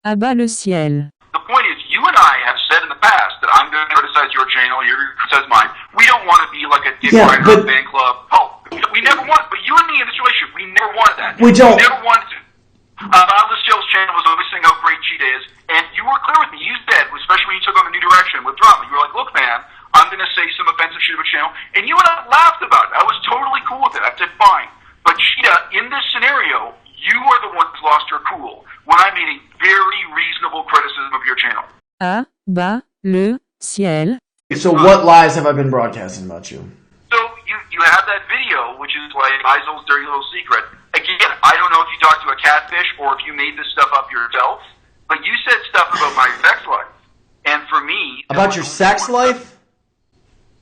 à-bas-le-ciel. The point is, you and I have said in the past that I'm going to criticize your channel, you're going to criticize mine. We don't want to be like a Dick Rider fan club. Oh, we never wanted, but you and me in this relationship, we never wanted that. We don't. We never wanted to. À-bas-le-ciel's channel was always saying how great Cheetah is, and you were clear with me. You said, especially when you took on the new direction with drama, you were like, look, man, I'm going to say some offensive shit about channel, and you and I laughed about it. I was totally cool with it. I said, fine. But Cheetah, in this scenario, you are the one who's lost your cool when I made a very reasonable criticism of your channel. À-bas-le-ciel. So what lies have I been broadcasting about you? So you have that video, which is like Isol's dirty little secret. Again, I don't know if you talked to a catfish or if you made this stuff up yourself, but you said stuff about my sex life. And for me... About your sex life?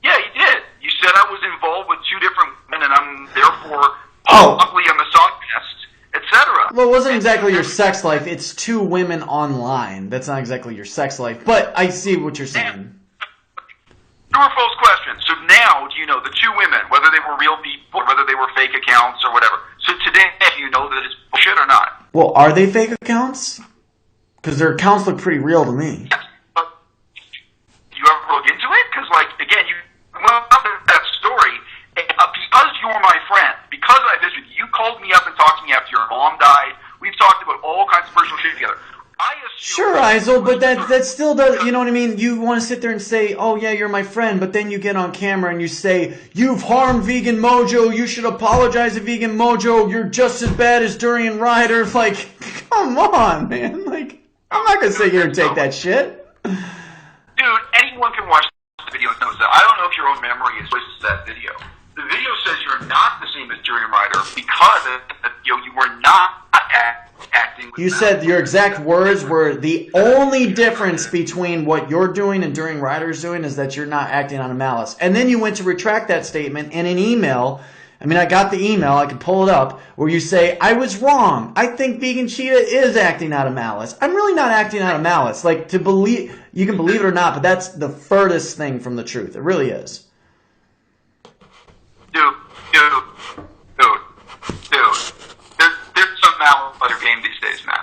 Yeah, you did. You said I was involved with two different women and I'm therefore possibly a misogynist, etc. Well, it wasn't exactly your sex life. It's two women online. That's not exactly your sex life, but I see what you're saying. True or false question. So now, do you know the two women, whether they were real people, whether they were fake accounts or whatever? So today, do you know that it's bullshit or not? Well, are they fake accounts? Because their accounts look pretty real to me. Yes, but do you ever look into it? Because, like, again, that story, because you were my friend, because I visited you called me up and talked to me after your mom died. We've talked about all kinds of personal shit together. Sure, Isol, but that still does, you know what I mean? You want to sit there and say, oh yeah, you're my friend, but then you get on camera and you say, you've harmed Vegan Mojo, you should apologize to Vegan Mojo, you're just as bad as Durian Ryder. Like, come on, man. Like, I'm not going to sit here and take that shit. Dude, anyone can watch the video and knows that. I don't know if your own memory is voices that video. The video says you're not the same as Durian Ryder because you were not acting with You said your exact words were the only difference between what you're doing and Durian Ryder's doing is that you're not acting out of malice. And then you went to retract that statement in an email. I mean, I got the email. I can pull it up where you say, I was wrong. I think Vegan Cheetah is acting out of malice. I'm really not acting out of malice. Like, to believe, you can believe it or not, but that's the furthest thing from the truth. It really is. Dude. There's some malice in your game these days, man.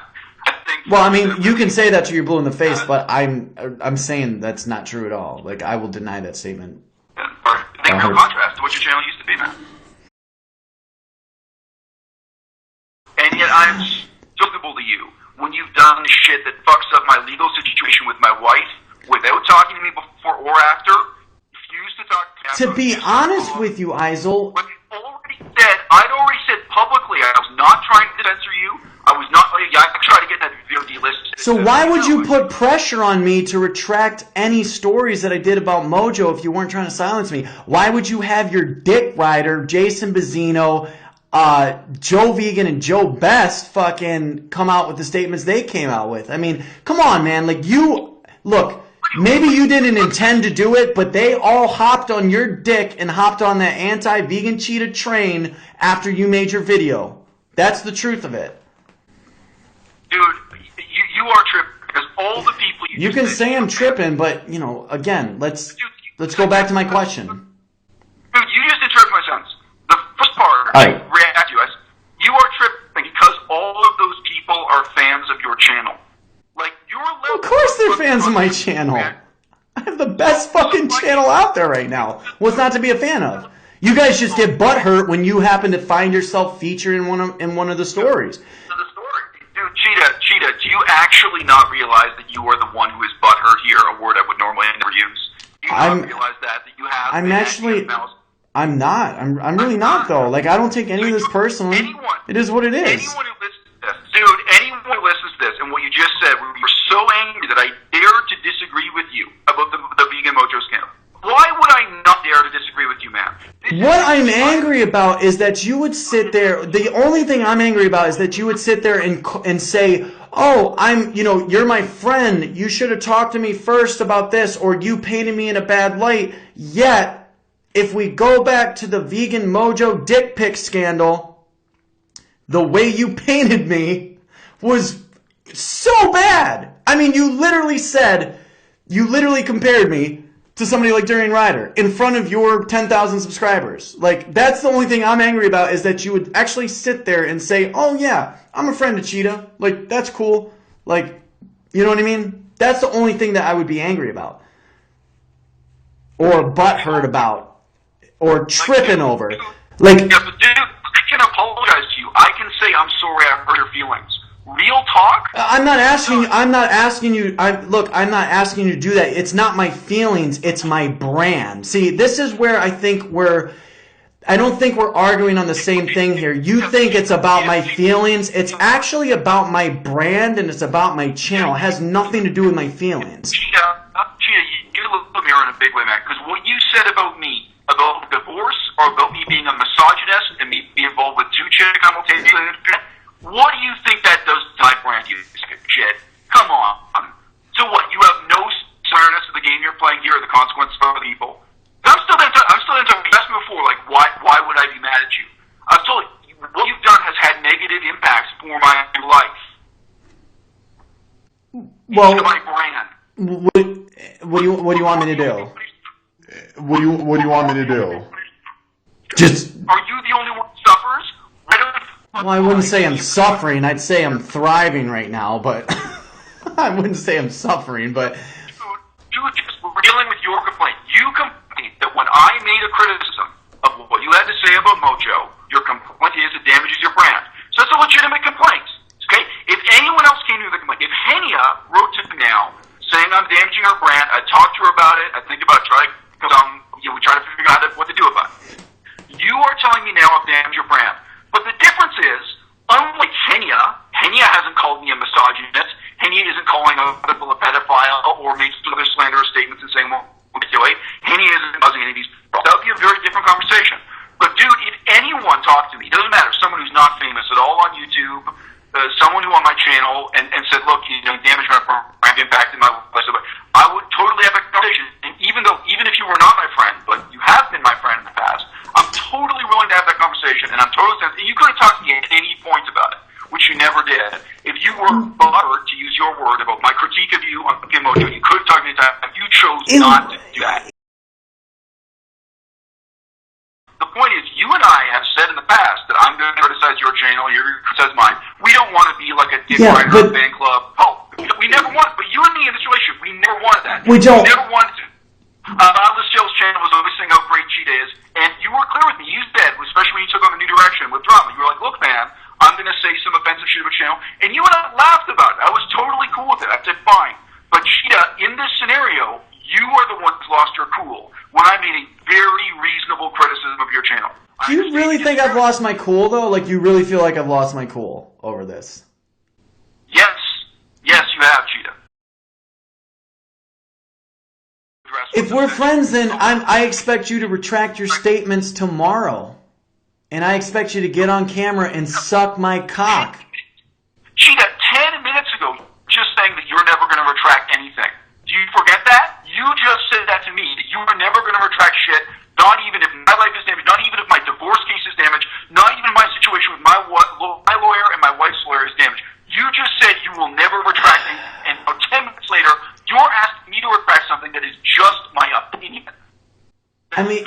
Well, I mean, you can say that to your blue in the face, but I'm saying that's not true at all. Like, I will deny that statement. In real contrast to what your channel used to be, man. And yet I'm applicable to you when you've done shit that fucks up my legal situation with my wife without talking to me before or after. Refused to talk to me. To be honest with you, Isol, I'd already said publicly I was not trying to censor you. I was not. I tried to get that video delisted. So why would you put pressure on me to retract any stories that I did about Mojo if you weren't trying to silence me? Why would you have your Dick Rider, Jason Bazzino, Joe Vegan, and Joe Best fucking come out with the statements they came out with? I mean, come on, man. Like, look, maybe you didn't intend to do it, but they all hopped on your dick and hopped on that anti-Vegan Cheetah train after you made your video. That's the truth of it. Dude, you are tripping because all the people you can say I'm tripping, but, you know, again, let's go back to my question. Dude, you just interrupted my sentence. The first part, react to us. You are tripping because all of those people are fans of your channel. Like, of course they're fans of my channel. I have the best fucking channel out there right now. What's not to be a fan of? You guys just get butthurt when you happen to find yourself featured in one of the stories. Dude, Cheetah, do you actually not realize that you are the one who is butthurt here, a word I would normally never use? Do you not realize that you have... I'm not. I'm really not, though. Like, I don't take any of this personally. It is what it is. Anyone who listens to this, dude, anyone who listens to this and what you just said, we were so angry that I dared to disagree with you about the Vegan Mojo scandal. Why would I not dare to disagree with you, man? What I'm angry about is that you would sit there. The only thing I'm angry about is that you would sit there and say, oh, you're my friend. You should have talked to me first about this, or you painted me in a bad light. Yet, if we go back to the Vegan Mojo dick pic scandal, the way you painted me was so bad. I mean, you literally compared me to somebody like Durian Ryder in front of your 10,000 subscribers. Like, that's the only thing I'm angry about, is that you would actually sit there and say, oh yeah, I'm a friend of Cheetah. Like, that's cool. Like, You know what I mean? That's the only thing that I would be angry about. Or butthurt about. Or tripping over. Like, yeah, but dude, I can apologize to you. I can say I'm sorry I hurt your feelings. Real talk? I'm not asking you. I'm not asking you to do that. It's not my feelings. It's my brand. See, this is where I think I don't think we're arguing on the same thing here. You think it's about my feelings. It's actually about my brand and it's about my channel. It has nothing to do with my feelings. Cheetah, you look at me in a big way, man. Because what you said about me, about divorce, or about me being a misogynist and me being involved with two chicks simultaneously, what do you think that does to my brand, you shit? Come on. So what, you have no awareness of the game you're playing here or the consequences for other people? I'm still into you asked me before, like, why would I be mad at you? I've told you, what you've done has had negative impacts for my life. Well, to my brand. What do you want me to do? What do you want me to do? Just. Are you the only one who suffers? Well, I wouldn't say I'm suffering. I'd say I'm thriving right now, but I wouldn't say I'm suffering. But Dude, just dealing with your complaint. You complained that when I made a criticism of what you had to say about Mojo, your complaint is it damages your brand. So that's a legitimate complaint. Okay? If anyone else came to the complaint, if Henia wrote to me now saying I'm damaging her brand, I talked to her about it, I think about trying we try to figure out what to do about it. You are telling me now I've damaged your brand. But the difference is, unlike Henia hasn't called me a misogynist. Henia isn't calling other people a pedophile or making other slanderous statements and saying, well, Henia isn't causing any of these. That would be a very different conversation. But dude, if anyone talked to me, it doesn't matter, someone who's not famous at all on YouTube, someone who on my channel and said, look, you damaged my brand, impacted my life, I would totally have a conversation. And even if you were not my friend, but you have been my friend in the past, I'm totally willing to have that conversation, and I'm totally sensitive. You could have talked to me at any point about it, which you never did. If you were butthurt, to use your word, about my critique of you on Mojo, you could have talked to me at that time. You chose not to do that. The point is, you and I have said in the past that I'm going to criticize your channel, you're going to criticize mine. We don't want to be like a Dick Ryder fan club. Oh, we never wanted, but you and me in this relationship, we never wanted that. We don't. We never wanted to. À-bas-le-ciel's channel was always saying how great Cheetah is, and you were clear with me. You said, especially when you took on the new direction with drama, you were like, look, man, I'm going to say some offensive shit about channel, and you and I laughed about it. I was totally cool with it. I said, fine. But Cheetah, in this scenario, you are the one who's lost your cool when I made a very reasonable criticism of your channel. Do you really think I've lost my cool, though? Like, you really feel like I've lost my cool over this? Yes. Yes, you have, Cheetah. If we're friends, then I expect you to retract your statements tomorrow. And I expect you to get on camera and suck my cock. Cheetah, 10 minutes ago, just saying that you're never going to retract anything. Do you forget that? You just said that to me, that you are never going to retract shit, not even if my life is damaged, not even if my divorce case is damaged, not even my situation with my lawyer and my wife's lawyer is damaged. You just said you will never retract anything, and 10 minutes later, you're asking me to retract something that is just my opinion. I mean,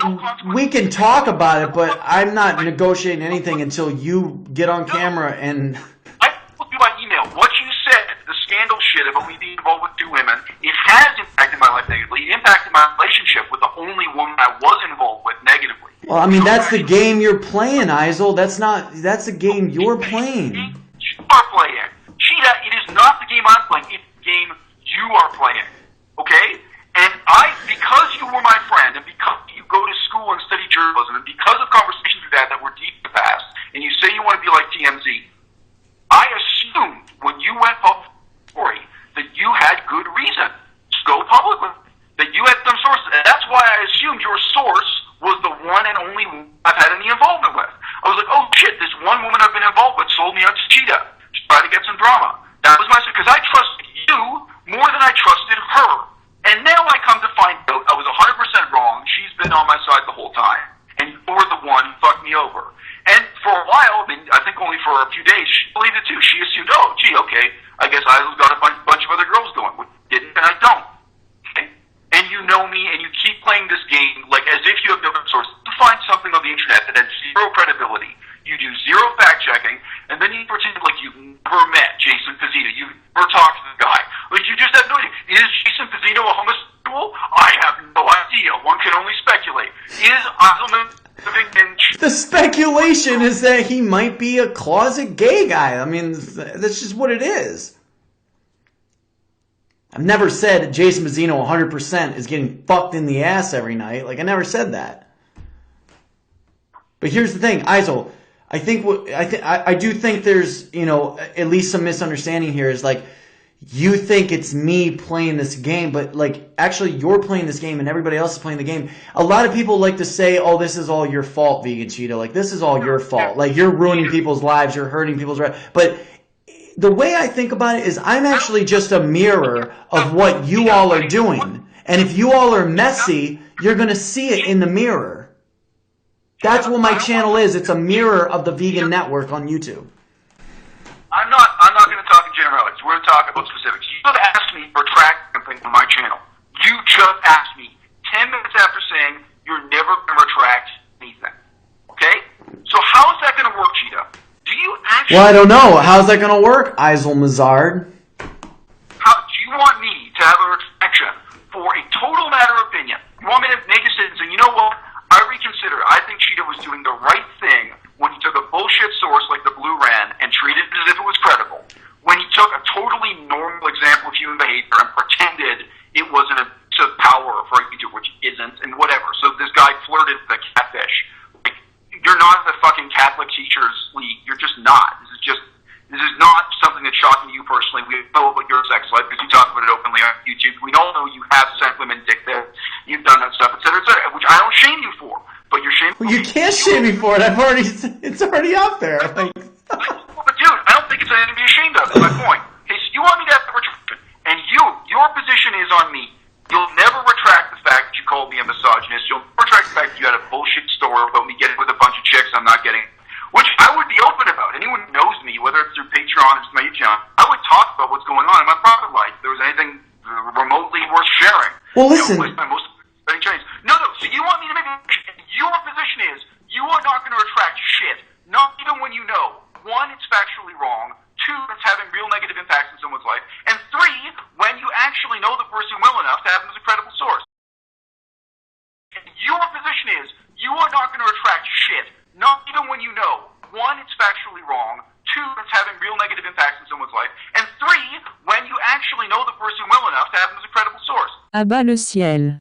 we can talk about it, but I'm not negotiating anything until you get on camera and... I looked through my email. What you said, the scandal shit about me being involved with two women, it has impacted my life negatively. It impacted my relationship with the only woman I was involved with negatively. Well, I mean, that's the game you're playing, Eisel. That's the game you're playing. You are playing. Cheetah, it is not the game I'm playing. It's the game you are playing. Okay? And because you were my friend, and because you go to school and study journalism, and because of conversations we've had that were deep in the past, and you say you want to be like TMZ, I assumed when you went public story that you had good reason to go public with, that you had some sources. And that's why I assumed your source was the one and only one I've had any involvement with. I was like, oh shit, this one woman I've been involved with sold me out to The speculation is that he might be a closet gay guy. I mean, that's just what it is. I've never said Jason Bazzino 100% is getting fucked in the ass every night. Like, I never said that. But here's the thing, Eisel. I do think there's, at least some misunderstanding here. Is like, you think it's me playing this game, but like, actually you're playing this game and everybody else is playing the game. A lot of people like to say, oh, this is all your fault, Vegan Cheetah. Like, this is all your fault. Like, you're ruining people's lives, you're hurting people's lives. But the way I think about it is I'm actually just a mirror of what you all are doing. And if you all are messy, you're going to see it in the mirror. That's what my channel is. It's a mirror of the Vegan Network on YouTube. I'm not going to talk in generalities. We're going to talk about specifics. You have asked me to retract something from my channel. You just asked me 10 minutes after saying you're never going to retract anything. Okay? So how is that going to work, Cheetah? Do you actually... Well, I don't know. How's that going to work, Eisel Mazard? Do you want me to have a retraction for a total matter of opinion? You want me to make a statement saying, you know what? I reconsider. I think Cheetah was doing the right thing when he took a bullshit source like the Blue Ran and treated it as if it was credible. When he took a totally normal example of human behavior and pretended it was an abuse of power for a YouTuber, which isn't, and whatever. So this guy flirted with a catfish. Like, you're not the fucking Catholic Teachers League. You're just not. This is not something that's shocking to you personally. We know about your sex life because you talk about it openly on YouTube. We all know you have sent women dick pics. You've done that stuff, et cetera, which I don't shame you for. But you're shaming. Well, you can't shame me for it. It's already out there. Like... But dude, I don't think it's anything to be ashamed of. That's my point. Okay, so you want me to have the retraction, and your position is on me. You'll never retract the fact that you called me a misogynist. You'll never retract the fact that you had a bullshit story about me getting with a bunch of chicks I'm not getting, which I would be open about. Anyone who knows me, whether it's through Patreon or just my YouTube channel, I would talk about what's going on in my private life. If there was anything remotely worth sharing. Well, listen. No. So you want me to make your position is you are not going to retract shit. Not even when you know, one, it's factually wrong. Two, it's having real negative impacts in someone's life. And three, when you actually know the person well enough to have them as a credible source. Your position is you are not going to retract shit. Not even when you know, one, it's factually wrong. Two, it's having real negative impacts in someone's life. And three, when you actually know the person well enough to have them as a credible source. À-bas-le-ciel.